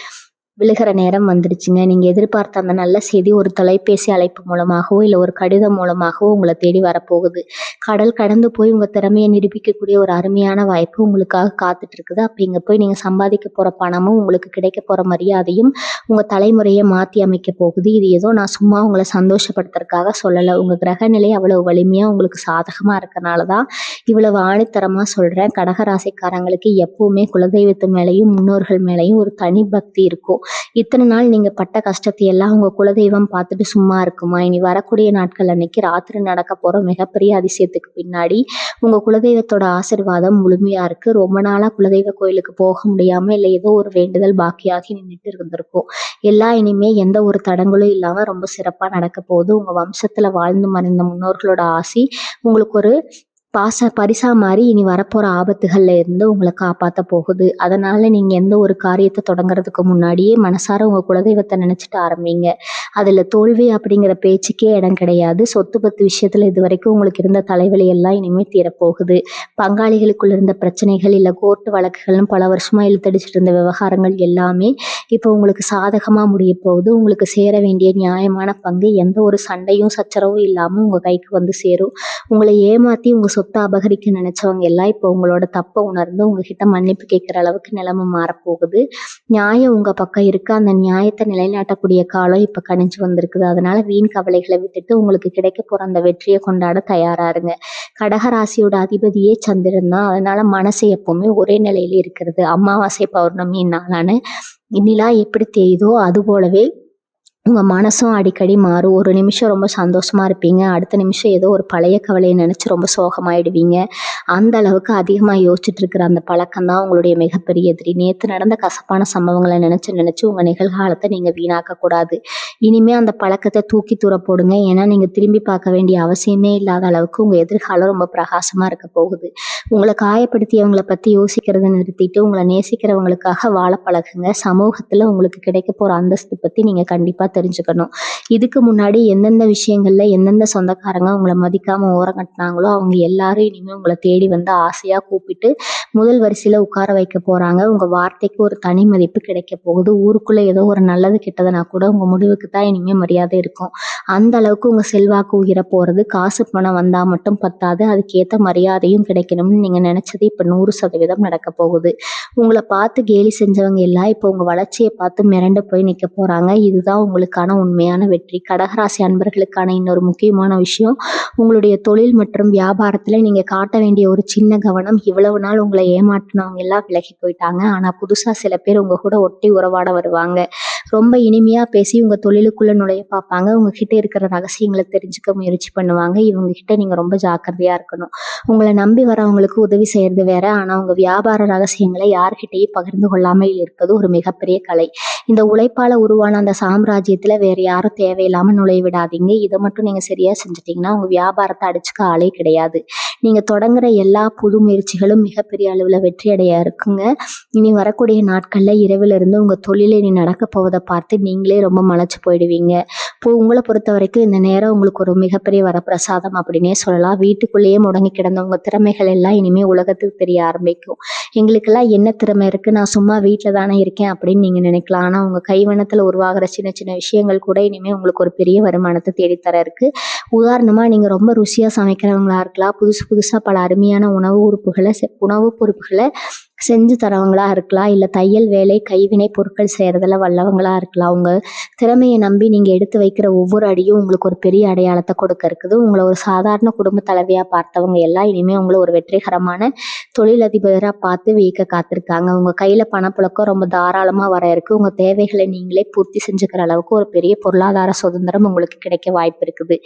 விழுகிற நேரம் வந்துருச்சுங்க. நீங்க எதிர்பார்த்த அந்த நல்ல செய்தி ஒரு தொலைபேசி அழைப்பு மூலமாகவோ இல்ல ஒரு கடிதம் மூலமாகவோ உங்களை தேடி வரப்போகுது. கடல் கடந்து போய் உங்க திறமையை நிரூபிக்கக்கூடிய ஒரு அருமையான வாய்ப்பு உங்களுக்காக காத்துட்டு இருக்குது. அப்ப இங்க போய் நீங்க சம்பாதிக்க போற பணமும் உங்களுக்கு கிடைக்க போற மரியாதையும் உங்க தலைமுறையை மாத்தி அமைக்க போகுது. இது ஏதோ நான் சும்மா உங்களை சந்தோஷப்படுத்துறதுக்காக சொல்லல. உங்க கிரக நிலை அவ்வளவு வலிமையா உங்களுக்கு சாதகமா இருக்கறனாலதான் இவ்வளவு ஆணித்தரமா சொல்றேன். கடகராசிக்காரங்களுக்கு எப்பவுமே குலதெய்வத்து மேலையும் முன்னோர்கள் மேலையும் ஒரு தனி பக்தி இருக்கும். இத்தனை நாள் நீங்க பட்ட கஷ்டத்தை எல்லாம் உங்க குலதெய்வம் பார்த்துட்டு சும்மா இருக்குமா? இனி வரக்கூடிய நாட்கள் அன்னைக்கு ராத்திரி நடக்க போற மிகப்பெரிய அதிசயத்துக்கு பின்னாடி உங்க குலதெய்வத்தோட ஆசீர்வாதம் முழுமையா இருக்கு. ரொம்ப நாளா குலதெய்வ கோயிலுக்கு போக முடியாம இல்ல ஏதோ ஒரு வேண்டுதல் பாக்கியாகி நின்றுட்டு இருந்திருக்கும். எல்லாம் இனிமே எந்த ஒரு தடங்களும் இல்லாம ரொம்ப சிறப்பா நடக்க போகுது. உங்க வம்சத்துல வாழ்ந்து மறைந்த முன்னோர்களோட ஆசி உங்களுக்கு ஒரு பரிசா மாறி இனி வரப்போற ஆபத்துகள்ல இருந்து உங்களை காப்பாத்த போகுது. அதனால நீங்க எந்த ஒரு காரியத்தை தொடங்குறதுக்கு முன்னாடியே மனசார உங்க குலதெய்வத்தை நினைச்சிட்டு ஆரம்பிங்க. அதுல தோல்வி அப்படிங்கிற பேச்சுக்கே இடம் கிடையாது. சொத்து பத்து விஷயத்துல இது வரைக்கும் உங்களுக்கு இருந்த தலைவலி எல்லாம் இனிமே தீரப்போகுது. பங்காளிகளுக்குள்ள இருந்த பிரச்சனைகள் இல்ல கோர்ட்டு வழக்குகள்னு பல வருஷமா இழுத்தடிச்சிட்டு இருந்த விவகாரங்கள் எல்லாமே இப்போ உங்களுக்கு சாதகமா முடிய போகுது. உங்களுக்கு சேர வேண்டிய நியாயமான பங்கு எந்த ஒரு சண்டையும் சச்சரவும் இல்லாம உங்க கைக்கு வந்து சேரும். உங்களை ஏமாத்தி உங்க சொத்தை அபகரிக்க நினைச்சவங்க எல்லாம் இப்போ உங்களோட தப்பை உணர்ந்து உங்ககிட்ட மன்னிப்பு கேட்கிற அளவுக்கு நிலைமை மாறப்போகுது. நியாயம் உங்க பக்கம் இருக்கு. அந்த நியாயத்தை நிலைநாட்டக்கூடிய காலம் இப்ப கணிஞ்சு வந்திருக்குது. அதனால வீண் கவலைகளை விட்டுட்டு உங்களுக்கு கிடைக்க போற அந்த வெற்றியை கொண்டாட தயாரா இருங்க. கடகராசியோட அதிபதியே சந்திரன் தான். அதனால மனசு எப்பவுமே ஒரே நிலையில இருக்கிறது. அமாவாசை பௌர்ணமி நாளான நிலா எப்படி தெரியுதோ அது போலவே உங்க மனசும் அடிக்கடி மாறும். ஒரு நிமிஷம் ரொம்ப சந்தோஷமா இருப்பீங்க. அடுத்த நிமிஷம் ஏதோ ஒரு பழைய கவலையை நினைச்சு ரொம்ப சோகமாயிடுவீங்க. அந்த அளவுக்கு அதிகமா யோசிச்சுட்டு இருக்கிற அந்த பழக்கம் தான் உங்களுடைய மிகப்பெரிய எதிரி. நேத்து நடந்த கசப்பான சம்பவங்களை நினைச்சு நினைச்சு உங்க நிகழ்காலத்தை நீங்க வீணாக்க கூடாது. இனிமே அந்த பழக்கத்தை தூக்கி தூர போடுங்க. ஏன்னா நீங்க திரும்பி பார்க்க வேண்டிய அவசியமே இல்லாத அளவுக்கு உங்க எதிர்காலம் ரொம்ப பிரகாசமா இருக்க போகுது. உங்களை காயப்படுத்தியவங்களை பத்தி யோசிக்கிறத நிறுத்திட்டு உங்களை நேசிக்கிறவங்களுக்காக வாழ பழகுங்க. சமூகத்துல உங்களுக்கு கிடைக்க போற அந்தஸ்து பத்தி நீங்க கண்டிப்பா தெரிஞ்சுக்கணும். இதுக்கு முன்னாடி எந்தெந்த விஷயங்கள்ல எந்தெந்த சொந்தக்காரங்க உங்களை மதிக்காம ஓரம் கட்டினாங்களோ அவங்க எல்லாரும் இனிமே உங்களை தேடி வந்து ஆசையா கூப்பிட்டு முதல் வரிசையில உட்கார வைக்க போறாங்க. உங்க வார்த்தைக்கு ஒரு தனி மதிப்பு கிடைக்க போகுது. ஊருக்குள்ள ஏதோ ஒரு நல்லது கெட்டதுனா கூட உங்க முடிவுக்கு தான் இனிமே மரியாதை இருக்கும். அந்த அளவுக்கு உங்க செல்வாக்கு உயர போறது. காசு பணம் வந்தா மட்டும் பத்தாது, அதுக்கேத்த மரியாதையும் கிடைக்கணும்னு நீங்க நினைச்சது இப்ப 100% நடக்க போகுது. உங்களை பார்த்து கேலி செஞ்சவங்க எல்லாம் இப்ப உங்க வளர்ச்சியை பார்த்து மிரண்டு போய் நிக்க போறாங்க. இதுதான் உங்களுக்கான உண்மையான வெற்றி. கடகராசி அன்பர்களுக்கான இன்னொரு முக்கியமான விஷயம், உங்களுடைய தொழில் மற்றும் வியாபாரத்துல நீங்க காட்ட வேண்டிய ஒரு சின்ன கவனம். இவ்வளவு நாள் உங்களை ஏமாற்றினவங்க எல்லாம் விலகி போயிட்டாங்க. ஆனா புதுசா சில பேர் உங்க கூட ஒட்டி உறவாட வருவாங்க. ரொம்ப இனிமையா பேசி உங்க தொழிலுக்குள்ள நுழைய பார்ப்பாங்க. உங்ககிட்ட இருக்கிற ரகசியங்களை தெரிஞ்சுக்க முயற்சி பண்ணுவாங்க. இவங்க கிட்ட நீங்க ரொம்ப ஜாக்கிரதையா இருக்கணும். உங்களை நம்பி வரவங்களுக்கு உதவி செய்யறது வேற, ஆனா உங்க வியாபார ரகசியங்களை யார்கிட்டையும் பகிர்ந்து கொள்ளாமல் இருப்பது ஒரு மிகப்பெரிய கலை. இந்த உழைப்பால உருவான அந்த சாம்ராஜ்யத்துல வேற யாரும் தேவையில்லாம நுழைய விடாதீங்க. இதை மட்டும் நீங்க சரியா செஞ்சுட்டீங்கன்னா உங்க வியாபாரத்தை அடிச்சுக்க ஆளே கிடையாது. நீங்க தொடங்குற எல்லா புது முயற்சிகளும் மிகப்பெரிய அளவுல வெற்றி அடைய இருக்குங்க. இனி வரக்கூடிய நாட்கள்ல இரவுல இருந்து உங்க தொழிலை நீ நடக்க போவதை பார்த்து நீங்களே ரொம்ப மலைச்சு போயிடுவீங்க. இப்போ உங்களை பொறுத்த வரைக்கும் இந்த நேரம் உங்களுக்கு ஒரு மிகப்பெரிய வரப்பிரசாதம் அப்படின்னே சொல்லலாம். வீட்டுக்குள்ளேயே முடங்கி கிடந்த உங்க திறமைகள் எல்லாம் இனிமே உலகத்துக்கு தெரிய ஆரம்பிக்கும். எங்களுக்கெல்லாம் என்ன திறமை இருக்கு, நான் சும்மா வீட்டில் தானே இருக்கேன் அப்படின்னு நீங்க நினைக்கலாம். ஆனா உங்க கைவண்ணத்துல உருவாகிற சின்ன சின்ன விஷயங்கள் கூட இனிமே உங்களுக்கு ஒரு பெரிய வருமானத்தை தேடித்தர இருக்கு. உதாரணமா நீங்க ரொம்ப ருசியா சமைக்கிறவங்களா இருக்கலாம். புதுசு புதுசா பல அருமையான உணவு பொறுப்புகளை செஞ்சு தரவங்களா இருக்கலாம், இல்லை தையல் வேலை கைவினை பொருட்கள் செய்கிறதுல வல்லவங்களா இருக்கலாம். உங்கள் திறமையை நம்பி நீங்கள் எடுத்து வைக்கிற ஒவ்வொரு அடியும் உங்களுக்கு ஒரு பெரிய அடையாளத்தை கொடுக்க இருக்குது. உங்களை ஒரு சாதாரண குடும்ப தலைவியாக பார்த்தவங்க எல்லாம் இனிமேல் உங்களை ஒரு வெற்றிகரமான தொழிலதிபராக பார்த்து வியக்க காத்திருக்காங்க. உங்கள் கையில் பணப்புழக்கம் ரொம்ப தாராளமாக வர இருக்குது. உங்கள் தேவைகளை நீங்களே பூர்த்தி செஞ்சுக்கிற அளவுக்கு ஒரு பெரிய பொருளாதார சுதந்திரம் உங்களுக்கு கிடைக்க வாய்ப்பு இருக்குது.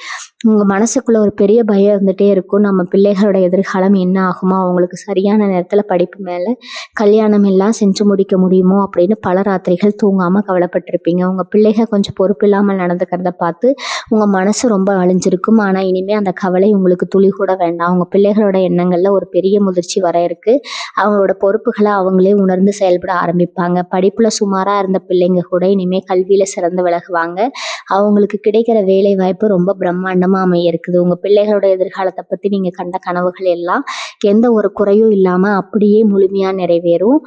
உங்கள் மனசுக்குள்ள ஒரு பெரிய பயம் இருந்துகிட்டே இருக்கும், நம்ம பிள்ளைகளோட எதிர்காலம் என்ன ஆகுமோ, அவங்களுக்கு சரியான நேரத்தில் படிப்பு மேலே கல்யாணம் எல்லாம் செஞ்சு முடிக்க முடியுமோ அப்படின்னு பல ராத்திரிகள் தூங்காமல் கவலைப்பட்டிருப்பீங்க. உங்கள் பிள்ளைகள் கொஞ்சம் பொறுப்பு இல்லாமல் நடந்துக்கிறத பார்த்து உங்கள் மனசு ரொம்ப அழிஞ்சிருக்கும். ஆனால் இனிமேல் அந்த கவலை உங்களுக்கு துளி கூட வேண்டாம். உங்கள் பிள்ளைகளோட எண்ணங்களில் ஒரு பெரிய முதிர்ச்சி வர இருக்கு. அவங்களோட பொறுப்புகளை அவங்களே உணர்ந்து செயல்பட ஆரம்பிப்பாங்க. படிப்பில் சுமாராக இருந்த பிள்ளைங்க கூட இனிமேல் கல்வியில் சிறந்து விலகுவாங்க. அவங்களுக்கு கிடைக்கிற வேலை வாய்ப்பு ரொம்ப பிரம்மாண்டமாக அமைய இருக்குது. உங்கள் பிள்ளைகளோட எதிர்காலத்தை பற்றி நீங்கள் கண்ட கனவுகள் எல்லாம் எந்த ஒரு குறையும் இல்லாமல் அப்படியே முழுமையாக நிறைவேறும்.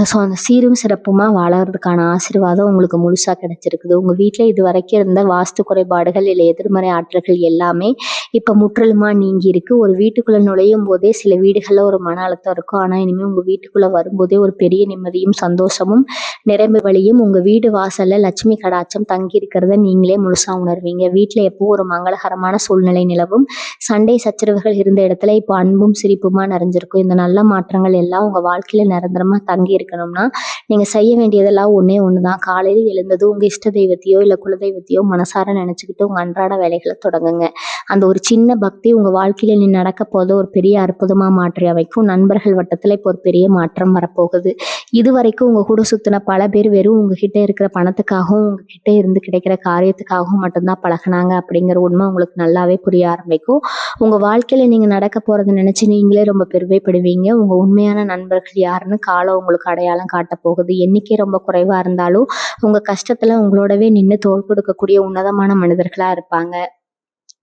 ஸோ அந்த சீரும் சிறப்புமாக வாழறதுக்கான ஆசீர்வாதம் உங்களுக்கு முழுசாக கிடைச்சிருக்குது. உங்கள் வீட்டில் இது வரைக்கும் இருந்த வாஸ்து குறைபாடுகள் இல்லை எதிர்மறை ஆற்றல்கள் எல்லாமே இப்போ முற்றிலுமாக நீங்கி இருக்கு. ஒரு வீட்டுக்குள்ளே நுழையும் போதே சில வீடுகளில் ஒரு மன அழுத்தம் இருக்கும். ஆனால் இனிமேல் உங்கள் வீட்டுக்குள்ளே வரும்போதே ஒரு பெரிய நிம்மதியும் சந்தோஷமும் நிரம்பி வழியும். உங்கள் வீடு வாசலில் லட்சுமி கடாட்சம் தங்கி இருக்கிறத நீங்களே முழுசாக உணர்வீங்க. வீட்டில் எப்போ ஒரு மங்களகரமான சூழ்நிலை நிலவும். சண்டை சச்சரவுகள் இருந்த இடத்துல இப்போ அன்பும் சிரிப்புமா நிறைஞ்சிருக்கும். இந்த நல்ல மாற்றங்கள் எல்லாம் உங்கள் வாழ்க்கையில் நிரந்தரமாக தங்கி இருக்கணும்னா நீங்கள் செய்ய வேண்டியதெல்லாம் ஒன்றே ஒன்று தான். காலையில் எழுந்தது உங்கள் இஷ்ட தெய்வத்தையோ இல்லை குலதெய்வத்தையோ மனசார நினச்சிக்கிட்டு உங்கள் அன்றாட வேலைகளை தொடங்குங்க. அந்த ஒரு சின்ன பக்தி உங்கள் வாழ்க்கையில் நீ நடக்க போத ஒரு பெரிய அற்புதமாக மாற்றி அமைக்கும். நண்பர்கள் வட்டத்தில் இப்போ ஒரு பெரிய மாற்றம் வரப்போகுது. இது வரைக்கும் உங்கள் கூட சுற்றின பல பேர் வெறும் உங்ககிட்ட இருக்கிற பணத்துக்காகவும் உங்ககிட்ட இருந்து கிடைக்கிற காரியத்துக்காகவும் மட்டும்தான் பழகினாங்க அப்படிங்கிற உண்மை உங்களுக்கு நல்லாவே புரிய ஆரம்பிக்கும். உங்கள் வாழ்க்கையில் நீங்கள் நடக்க போகிறத நினச்சி நீங்களே ரொம்ப பெருமைப்படுவீங்க. உங்கள் உண்மையான நண்பர்கள் யாருன்னு காலம் உங்களுக்கு அடையாளம் காட்ட போகுது. எண்ணிக்கை ரொம்ப குறைவாக இருந்தாலும் உங்கள் கஷ்டத்தில் உங்களோடவே நின்று தோள் கொடுக்கக்கூடிய உன்னதமான மனிதர்களாக இருப்பாங்க.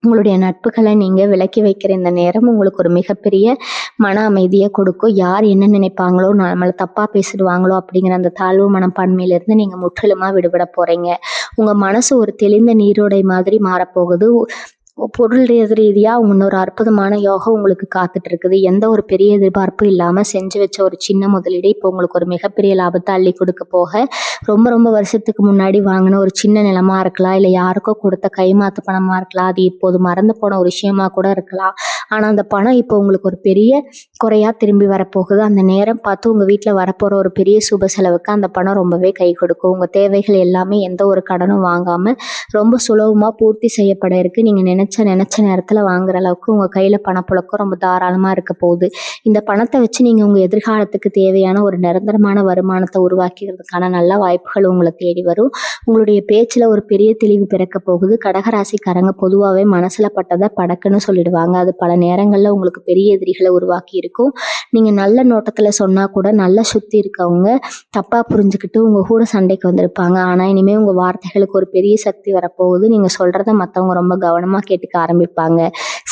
உங்களுடைய நட்புகளை நீங்கள் விலக்கி வைக்கிற இந்த நேரம் உங்களுக்கு ஒரு மிகப்பெரிய மன அமைதியை கொடுக்கும். யார் என்ன நினைப்பாங்களோ, நம்மளை தப்பாக பேசிடுவாங்களோ அப்படிங்கிற அந்த தாழ்வு மனப்பான்மையிலேருந்து நீங்கள் முற்றிலுமாக விடுபட போகிறீங்க. உங்கள் மனசு ஒரு தெளிந்த நீரோடை மாதிரி மாறப்போகுது. பொருள் ரீதியாக இன்னொரு அற்புதமான யோகம் உங்களுக்கு காத்துட்டு இருக்குது. எந்த ஒரு பெரிய எதிர்பார்ப்பும் இல்லாமல் செஞ்சு வச்ச ஒரு சின்ன முதலீடு இப்போ உங்களுக்கு ஒரு மிகப்பெரிய லாபத்தை அள்ளி கொடுக்க போக, ரொம்ப ரொம்ப வருஷத்துக்கு முன்னாடி வாங்கின ஒரு சின்ன நிலமா இருக்கலாம், இல்லை யாருக்கோ கொடுத்த கைமாத்து பணமாக இருக்கலாம், அது இப்போது மறந்து போன ஒரு விஷயமா கூட இருக்கலாம். ஆனால் அந்த பணம் இப்போ உங்களுக்கு ஒரு பெரிய குறையாக திரும்பி வரப்போகுது. அந்த நேரம் பார்த்து உங்கள் வீட்டில் வரப்போகிற ஒரு பெரிய சுப செலவுக்கு அந்த பணம் ரொம்பவே கை கொடுக்கும். உங்கள் தேவைகள் எல்லாமே எந்த ஒரு கடனும் வாங்காமல் ரொம்ப சுலபமாக பூர்த்தி செய்யப்பட இருக்குது. நீங்கள் நினச்ச நேரத்தில் வாங்குற அளவுக்கு உங்கள் கையில் பணப்புழக்கம் ரொம்ப தாராளமாக இருக்க போகுது. இந்த பணத்தை வச்சு நீங்கள் உங்கள் எதிர்காலத்துக்கு தேவையான ஒரு நிரந்தரமான வருமானத்தை உருவாக்கிறதுக்கான நல்ல வாய்ப்புகள் உங்களை தேடி வரும். உங்களுடைய பேச்சில் ஒரு பெரிய தெளிவு பிறக்க போகுது. கடகராசிக்காரங்க பொதுவாகவே மனசில் பட்டதை படக்குன்னு சொல்லிடுவாங்க. அது பல நேரங்களில் உங்களுக்கு பெரிய எதிரிகளை உருவாக்கி இருக்கும். நீங்கள் நல்ல நோட்டத்தில் சொன்னால் கூட நல்லா சுற்றி இருக்கவங்க தப்பாக புரிஞ்சுக்கிட்டு உங்கள் கூட சண்டைக்கு வந்திருப்பாங்க. ஆனால் இனிமேல் உங்கள் வார்த்தைகளுக்கு ஒரு பெரிய சக்தி வரப்போகுது. நீங்கள் சொல்கிறத மற்றவங்க ரொம்ப கவனமாக கேட்டுக்க ஆரம்பிப்பாங்க.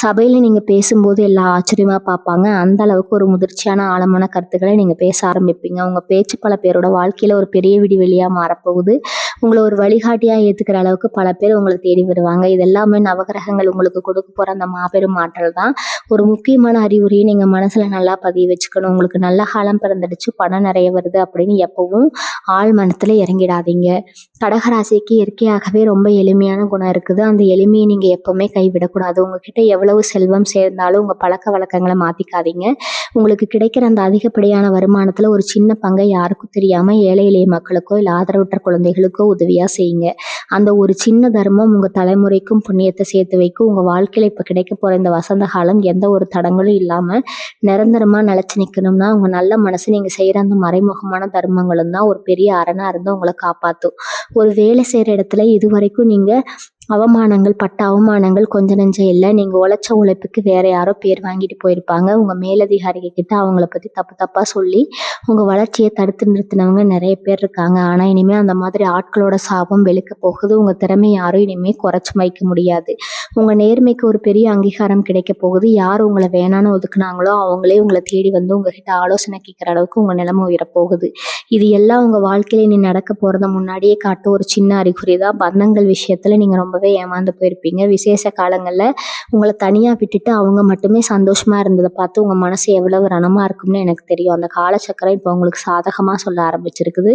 சபையில் நீங்கள் பேசும்போது எல்லாம் ஆச்சரியமாக பார்ப்பாங்க. அந்த அளவுக்கு ஒரு முதிர்ச்சியான ஆழமான கருத்துக்களை நீங்கள் பேச ஆரம்பிப்பீங்க. உங்கள் பேச்சு பல பேரோட வாழ்க்கையில் ஒரு பெரிய விடிவெளியாக மாறப்போகுது. உங்களை ஒரு வழிகாட்டியாக ஏற்றுக்கிற அளவுக்கு பல பேர் உங்களை தேடி வருவாங்க. இதெல்லாமே நவகிரகங்கள் உங்களுக்கு கொடுக்க போகிற அந்த மாபெரும் ஆற்றல் தான். ஒரு முக்கியமான அறிகுறியை நீங்கள் மனசில் நல்லா பதிய வச்சுக்கணும். உங்களுக்கு நல்ல காலம் பிறந்துடுச்சு, பணம் நிறைய வருது அப்படின்னு எப்பவும் ஆள் மனத்தில் இறங்கிடாதீங்க. கடகராசிக்கு இயற்கையாகவே ரொம்ப எளிமையான குணம் இருக்குது. அந்த எளிமையை நீங்கள் எப்போவுமே கைவிடக்கூடாது. உங்ககிட்ட எவ்வளவு செல்வம் சேர்ந்தாலும் உங்கள் பழக்க வழக்கங்களை மாற்றிக்காதீங்க. உங்களுக்கு கிடைக்கிற அந்த அதிகப்படியான வருமானத்தில் ஒரு சின்ன பங்கை யாருக்கும் தெரியாமல் ஏழை எளிய மக்களுக்கோ இல்லை ஆதரவற்ற குழந்தைகளுக்கோ உதவியாக செய்யுங்க. அந்த ஒரு சின்ன தர்மம் உங்கள் தலைமுறைக்கும் புண்ணியத்தை சேர்த்து வைக்கும். உங்கள் வாழ்க்கையில் இப்போ கிடைக்க போகிற இந்த வசந்த காலம் எந்த ஒரு தடங்களும் இல்லாமல் நிரந்தரமாக நிலச்சி நிற்கணும்னா உங்கள் நல்ல மனசு நீங்கள் செய்கிற அந்த மறைமுகமான தர்மங்களும் தான் ஒரு பெரிய அரணாக இருந்து உங்களை காப்பாற்றும். ஒரு வேலை செய்கிற இடத்துல இது வரைக்கும் நீங்கள் பட்ட அவமானங்கள் கொஞ்ச நெஞ்சம் இல்லை. நீங்கள் உழைச்ச உழைப்புக்கு வேற யாரோ பேர் வாங்கிட்டு போயிருப்பாங்க. உங்கள் மேலதிகாரிகள் கிட்ட அவங்கள பற்றி தப்பாக சொல்லி உங்கள் வளர்ச்சியை தடுத்து நிறுத்தினவங்க நிறைய பேர் இருக்காங்க. ஆனால் இனிமேல் அந்த மாதிரி ஆட்களோட சாபம் வெளுக்க போகுது. உங்கள் திறமை யாரும் இனிமேல் குறைச்சி வைக்க முடியாது. உங்கள் நேர்மைக்கு ஒரு பெரிய அங்கீகாரம் கிடைக்க போகுது. யார் உங்களை வேணான்னு ஒதுக்குனாங்களோ அவங்களே உங்களை தேடி வந்து உங்ககிட்ட ஆலோசனை கேட்குற அளவுக்கு உங்கள் நிலைமை உயரப்போகுது. இது எல்லாம் உங்கள் வாழ்க்கையில நீ நடக்க போகிறத முன்னாடியே காட்டு ஒரு சின்ன அறிகுறி தான். பந்தங்கள் விஷயத்தில் நீங்கள் ரொம்ப ரொம்பவே ஏமாந்து போயிருப்பீங்க. விசேஷ காலங்கள்ல உங்கள தனியா விட்டுட்டு அவங்க மட்டுமே சந்தோஷமா இருந்தத பார்த்து உங்க மனசு எவ்வளவு ரணமா இருக்கும்னு எனக்கு தெரியும். அந்த காலச்சக்கரம் இப்போ உங்களுக்கு சாதகமா சொல்ல ஆரம்பிச்சிருக்குது.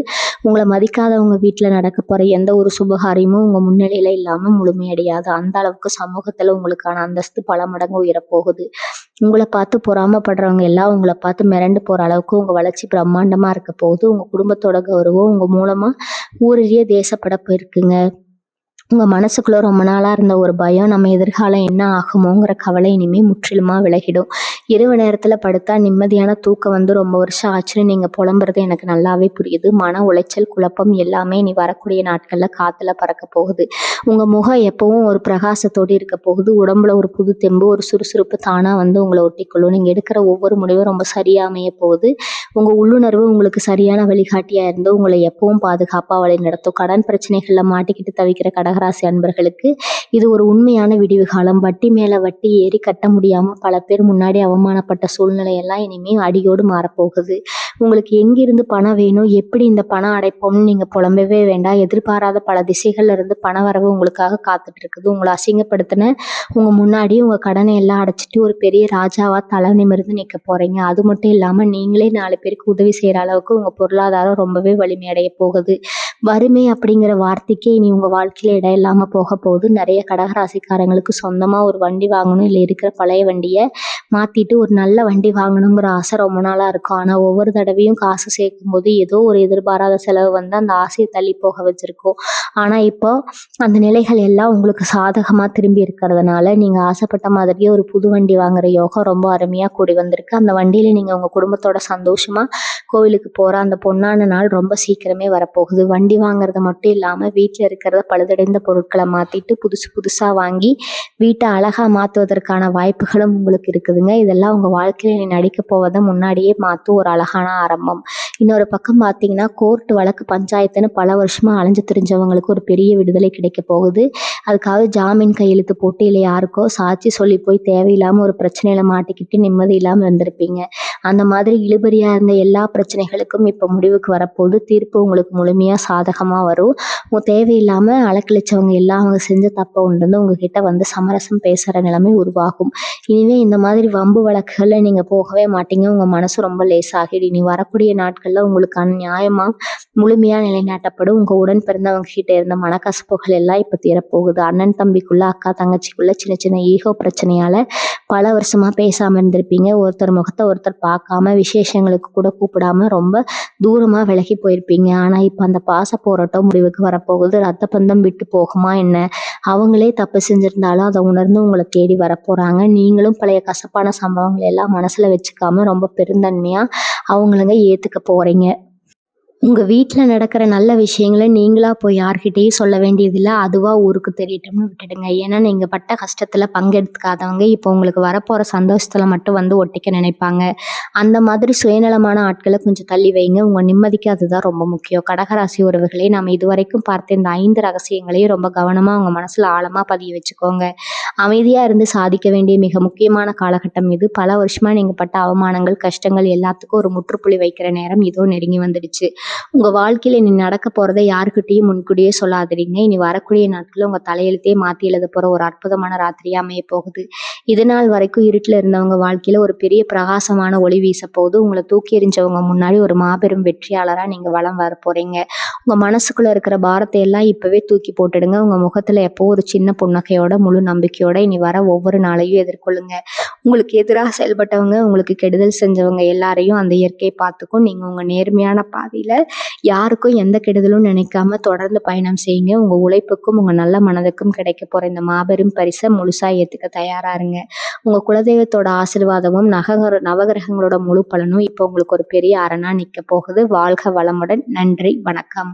உங்கள மதிக்காதவங்க வீட்ல நடக்க போற எந்த ஒரு சுபகாரியமும் உங்க முன்னிலையில இல்லாம முழுமையடையாது. அந்த அளவுக்கு சமூகத்துல உங்களுக்கான அந்தஸ்து பல மடங்கு உயரப்போகுது. உங்கள பார்த்து பொறாமைப்படுறவங்க எல்லாம் உங்கள பார்த்து மிரண்டு போற அளவுக்கு உங்க வளர்ச்சி பிரம்மாண்டமா இருக்க போகுது. உங்க குடும்பத்தோட கௌரவம் உங்க மூலமா ஊரறிய தேசப்பட போயிருக்குங்க. உங்க மனசுக்குள்ள ரொம்ப நாளா இருந்த ஒரு பயம், நம்ம எதிர்காலம் என்ன ஆகுமோங்கிற கவலை இனிமே முற்றிலுமா விலகிடும். இரவு நேரத்துல படுத்தா நிம்மதியான தூக்கம் வந்து ரொம்ப வருஷம் ஆச்சுன்னு நீங்க புலம்புறது எனக்கு நல்லாவே புரியுது. மன உளைச்சல், குழப்பம் எல்லாமே இனி வரக்கூடிய நாட்கள்ல காத்துல பறக்க போகுது. உங்க முகம் எப்பவும் ஒரு பிரகாசத்தோடு இருக்க போகுது. உடம்புல ஒரு புது தெம்பு, ஒரு சுறுசுறுப்பு தானா வந்து உங்களை ஒட்டிக்கொள்ளும். நீங்க எடுக்கிற ஒவ்வொரு முடிவும் ரொம்ப சரியா அமைய போகுது. உங்க உள்ளுணர்வு உங்களுக்கு சரியான வழிகாட்டியா இருந்து உங்களை எப்பவும் பாதுகாப்பா வழி நடத்தும். கடன் பிரச்சனைகள்ல மாட்டிக்கிட்டு தவிக்கிற கடகராசி அன்பர்களுக்கு இது ஒரு உண்மையான விடிவு காலம். வட்டி மேல வட்டி ஏறி கட்ட முடியாம பல பேர் முன்னாடி அவமானப்பட்ட சூழ்நிலை எல்லாம் இனிமே அடியோடு மாறப்போகுது. உங்களுக்கு எங்கிருந்து பணம் வேணும், எப்படி இந்த பணம் அடைப்போம்னு நீங்க புலம்பவே வேண்டாம். எதிர்பாராத பல திசைகள்ல இருந்து பண வரவு உங்களுக்காக காத்துட்டு இருக்குது. உங்களை அசிங்கப்படுத்தின உங்க முன்னாடி உங்க கடனை எல்லாம் அடைச்சிட்டு ஒரு பெரிய ராஜாவா தலை நிமிர்ந்து நிக்க போறீங்க. அது மட்டும் இல்லாம நீங்களே 4 பேருக்கு உதவி செய்யற அளவுக்கு உங்க பொருளாதாரம் ரொம்பவே வலிமையடைய போகுது. வறுமை அப்படிங்கிற வார்த்தைக்கே இனி உங்க வாழ்க்கையில இடம் இல்லாம போக போகுது. நிறைய கடகராசிக்காரங்களுக்கு சொந்தமா ஒரு வண்டி வாங்கணும், இல்லை இருக்கிற பழைய வண்டியை மாத்திட்டு ஒரு நல்ல வண்டி வாங்கணுங்கிற ஆசை ரொம்ப நாளா இருக்கும். ஆனா ஒவ்வொரு தடவையும் காசு சேர்க்கும் போது ஏதோ ஒரு எதிர்பாராத செலவு வந்து அந்த ஆசையை தள்ளி போக வச்சிருக்கோம். ஆனா இப்போ அந்த நிலைகள் எல்லாம் உங்களுக்கு சாதகமா திரும்பி இருக்கிறதுனால நீங்க ஆசைப்பட்ட மாதிரியே ஒரு புது வண்டி வாங்குற யோகம் ரொம்ப அருமையா கூடி வந்திருக்கு. அந்த வண்டியில நீங்க உங்க குடும்பத்தோட சந்தோஷமா கோவிலுக்கு போற அந்த பொன்னான நாள் ரொம்ப சீக்கிரமே வரப்போகுது. வண்டி வாங்குறது மட்டும் இல்லாம வீட்டுல இருக்கிறத பழுதடைந்த பொருட்களை மாத்திட்டு புதுசு புதுசா வாங்கி வீட்டை அழகா மாத்துவதற்கான வாய்ப்புகளும் உங்களுக்கு இருக்குதுங்க. இதெல்லாம் உங்க வாழ்க்கையில நீ நடிக்க போவதை முன்னாடியே மாத்தும் ஒரு அழகான ஆரம்பம். இன்னொரு பக்கம் பார்த்தீங்கன்னா, கோர்ட் வழக்கு பஞ்சாயத்துன்னு பல வருஷமா அலைஞ்சு திரிஞ்சவங்களுக்கு ஒரு பெரிய விடுதலை கிடைக்க போகுது. அதுக்காக ஜாமீன் கையெழுத்து போட்டு இல்லை யாருக்கோ சாட்சி சொல்லி போய் தேவையில்லாம ஒரு பிரச்சனையில மாட்டிக்கிட்டு நிம்மதி இல்லாம இருந்திருப்பீங்க. அந்த மாதிரி இழுபறியா இருந்த எல்லா பிரச்சனைகளுக்கும் இப்போ முடிவுக்கு வரப்போகுது. தீர்ப்பு உங்களுக்கு முழுமையா சாதகமா வரும். உங்க தேவையில்லாம அலக்கழிச்சவங்க எல்லாம் அவங்க செஞ்ச தப்பை உண்டு உங்ககிட்ட வந்து சமரசம் பேசுற நிலைமை உருவாகும். இனிமே இந்த மாதிரி வம்பு வழக்குகள்ல நீங்க போகவே மாட்டீங்க. உங்க மனசு ரொம்ப லேசாகிடும். இனி வரக்கூடிய நாட்கள்ல உங்களுக்கான நியாயமா முழுமையா நிலைநாட்டப்படும். உங்க உடன் பிறந்தவங்க கிட்ட இருந்த மனக்கசப்புகள் எல்லாம் இப்ப தீரப்போகுது. அண்ணன் தம்பிக்குள்ள, அக்கா தங்கச்சிக்குள்ள சின்ன சின்ன ஈகோ பிரச்சனையால பல வருஷமா பேசாம இருந்திருப்பீங்க. ஒருத்தர் முகத்தை ஒருத்தர் பார்க்காம விசேஷங்களுக்கு கூட கூப்பிடாம ரொம்ப தூரமா விலகி போயிருப்பீங்க. ஆனா இப்ப அந்த பாச போராட்டம் முடிவுக்கு வரப்போகுது. ரத்த பந்தம் விட்டு போகுமா என்ன? அவங்களே தப்பு செஞ்சிருந்தாலும் அதை உணர்ந்து உங்களை தேடி வரப்போறாங்க. நீங்களும் பழைய கசப்பான சம்பவங்களை எல்லாம் மனசுல வச்சுக்காம ரொம்ப பெருந்தன்மையா அவங்களுங்க ஏத்துக்க போறீங்க. உங்க வீட்ல நடக்கிற நல்ல விஷயங்கள நீங்களா போய் யார்கிட்டயும் சொல்ல வேண்டியதில்ல. அதுவா ஊருக்கு தெரியட்டும்னு விட்டுடுங்க. ஏன்னா நீங்க பட்ட கஷ்டத்துல பங்கெடுத்துக்காதவங்க இப்போ உங்களுக்கு வரப்போற சந்தோஷத்துல மட்டும் வந்து ஒட்டிக்க நினைப்பாங்க. அந்த மாதிரி சுயநலமான ஆட்களை கொஞ்சம் தள்ளி வைங்க. உங்க நிம்மதிக்கு அதுதான் ரொம்ப முக்கியம். கடகராசி உறவுகளே, நம்ம இதுவரைக்கும் பார்த்த இந்த 5 ரகசியங்களையும் ரொம்ப கவனமா உங்க மனசுல ஆழமா பதிய வச்சுக்கோங்க. அமைதியா இருந்து சாதிக்க வேண்டிய மிக முக்கியமான காலகட்டம் இது. பல வருஷமா நீங்க பட்ட அவமானங்கள், கஷ்டங்கள் எல்லாத்துக்கும் ஒரு முற்றுப்புள்ளி வைக்கிற நேரம் இதோ நெருங்கி வந்துடுச்சு. உங்க வாழ்க்கையில இனி நடக்க போறதை யாருக்கிட்டையும் முன்கூட்டியே சொல்லாதீங்க. இனி வரக்கூடிய நாட்கள்ல உங்க தலையெழுத்தே மாத்தி எழுத போற ஒரு அற்புதமான ராத்திரியா அமைய போகுது. இது நாள் வரைக்கும் இருட்டுல இருந்தவங்க வாழ்க்கையில ஒரு பெரிய பிரகாசமான ஒளி வீச போகுது. உங்களை தூக்கி எறிஞ்சவங்க முன்னாடி ஒரு மாபெரும் வெற்றியாளரா நீங்க வலம் வர போறீங்க. உங்க மனசுக்குள்ள இருக்கிற பாரத்தை எல்லாம் இப்பவே தூக்கி போட்டுடுங்க. உங்க முகத்துல எப்போ ஒரு சின்ன புன்னகையோட, முழு நம்பிக்கையோட இனி வர ஒவ்வொரு நாளையும் எதிர்கொள்ளுங்க. உங்களுக்கு எதிராக செயல்பட்டவங்க, உங்களுக்கு கெடுதல் செஞ்சவங்க எல்லாரையும் அந்த இயற்கை பார்த்துக்கும். நீங்க உங்க நேர்மையான பாதையில யாருக்கும் எந்த கெடுதலும் நினைக்காம தொடர்ந்து பயணம் செய்யுங்க. உங்க உழைப்புக்கும் உங்க நல்ல மனதுக்கும் கிடைக்க போற இந்த மாபெரும் பரிசை முழுசா ஏத்துக்க தயாரா இருங்க. உங்க குலதெய்வத்தோட ஆசீர்வாதமும் நவகிரகங்களோட முழு பலனும் இப்போ உங்களுக்கு ஒரு பெரிய அரணா நிக்க போகுது. வாழ்க வளமுடன். நன்றி, வணக்கம்.